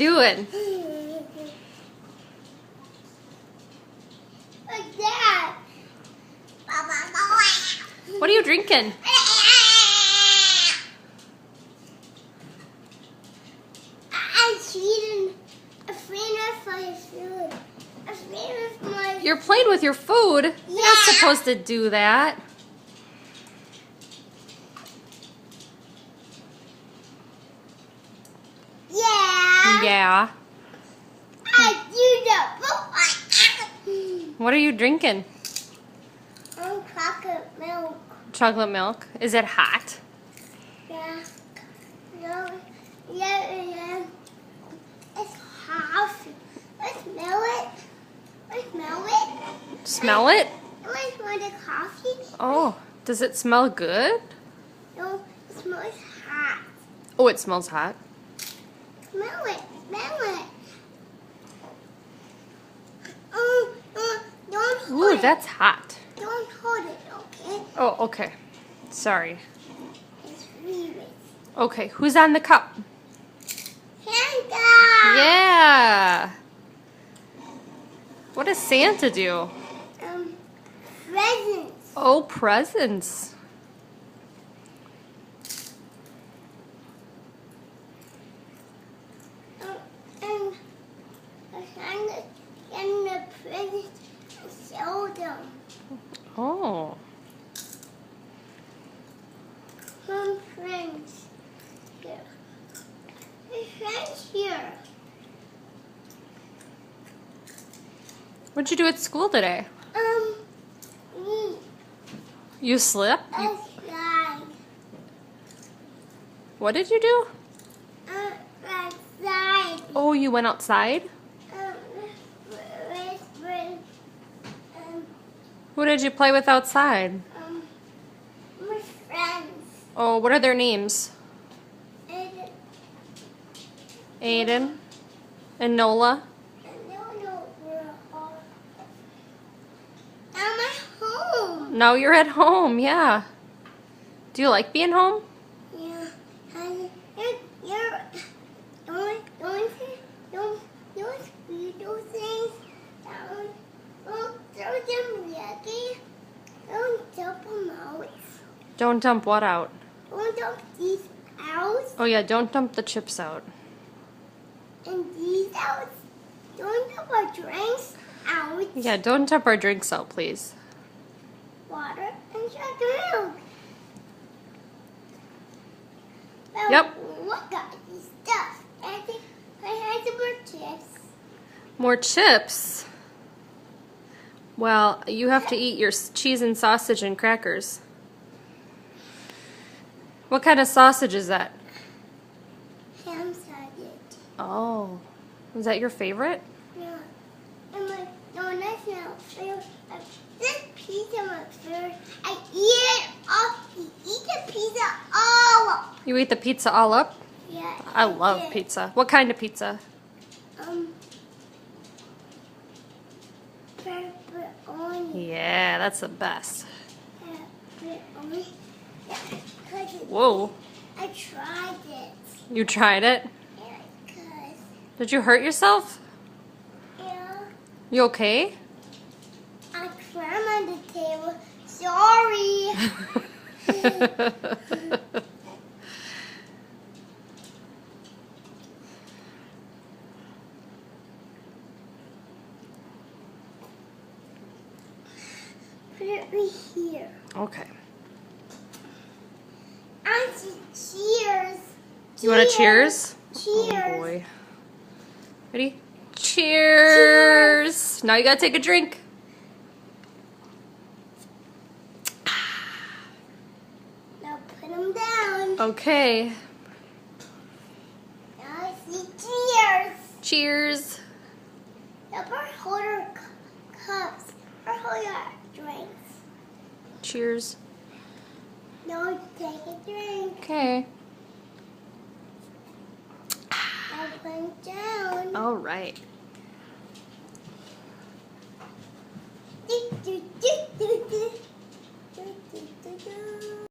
doing? What's that? What are you drinking? I'm cheating. A friend of my food. A friend of my. You're playing with your food. You're not Yeah. supposed to do that. Yeah. Yeah. I do that. What are you drinking? Chocolate milk. Chocolate milk. Is it hot? Yeah. No. Yeah. It's hot. Let's smell it. Let's smell it. Smell it? Let's smell the coffee. Oh, does it smell good? No, it smells hot. Oh, it smells hot. Smell it. Smell it. Don't hold Ooh, it. that's hot. Don't hold it, okay? Oh, okay. Sorry. It's really. Okay, who's on the cup? Santa! Yeah. What does Santa do? Presents. Oh, presents. And Santa and the presents and show them. Oh. Some friends here. There's friends here. What'd you do at school today? Me. You slept? A slide. What did you do? Outside. Oh, you went outside? With Who did you play with outside? my friends. Oh, what are their names? And Aiden and Nola. I don't know where all. Now my home. Now you're at home, yeah. Do you like being home? Yeah. And you're don't feed those things. Don't throw them yucky. Don't dump them out. Don't dump what out? Don't dump these out. Oh yeah, don't dump the chips out. And these out. Don't dump our drinks out. Yeah, don't dump our drinks out, please. Water and chocolate milk. Well, Yep. Look at this stuff. I think I had some more chips. More chips? Well, you have to eat your cheese and sausage and crackers. What kind of sausage is that? Ham sausage. Oh, is that your favorite? Yeah. And my no, that's not fair. This pizza was fair. I eat it all. You eat the pizza all up. You eat the pizza all up? Yeah. I love did. pizza. What kind of pizza? Pepperoni. Yeah, that's the best. Pepperoni. Yeah, 'cause Whoa, I tried it. you tried it? Yeah, 'cause Did you hurt yourself? yeah, You okay? I climbed on the table. Sorry. Put it right here. Okay. Auntie, cheers. You want to cheers? Cheers. Oh boy. Ready? Cheers! Now you gotta take a drink. Now put them down. Okay. Now I see cheers. Cheers. Now hold our cups. Or hold our drinks. Cheers. Now take a drink. Okay. Now put them down. All right. Do, do, do, do, do.